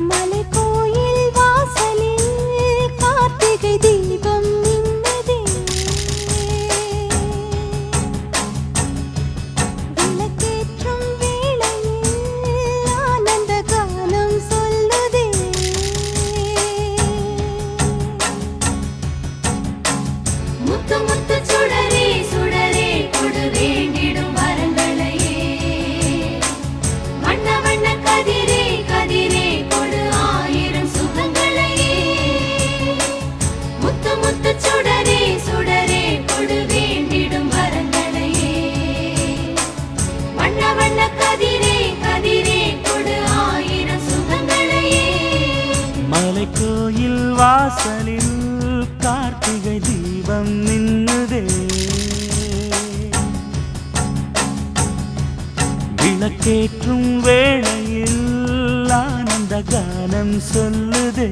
மலைக்கோயில் வாசலில் கார்த்திகை தீபம் மின்னுதே. விளக்கேற்றும் வேளையில் ஆனந்த கானம் சொல்லுதே. முத்து முத்து சுடரே சுடரே கொடு வேண்டிடும் வரங்களையே. வண்ண வண்ண கதிரே கதிரே கொடு ஆயிரம் சுகங்களையே. முத்து முத்து சுடரே சுடரே கொடு வேண்டிடும் வரங்களையே. வண்ண வண்ண கதிரே கதிரே கொடு ஆயிரம் சுகங்களையே. மலைக்கோயில் வாசலில் கார்த்திகை தீபம் மின்னுதே. விளக்கேற்றும் வேளையில் ஆனந்த கானம் சொல்லுதே.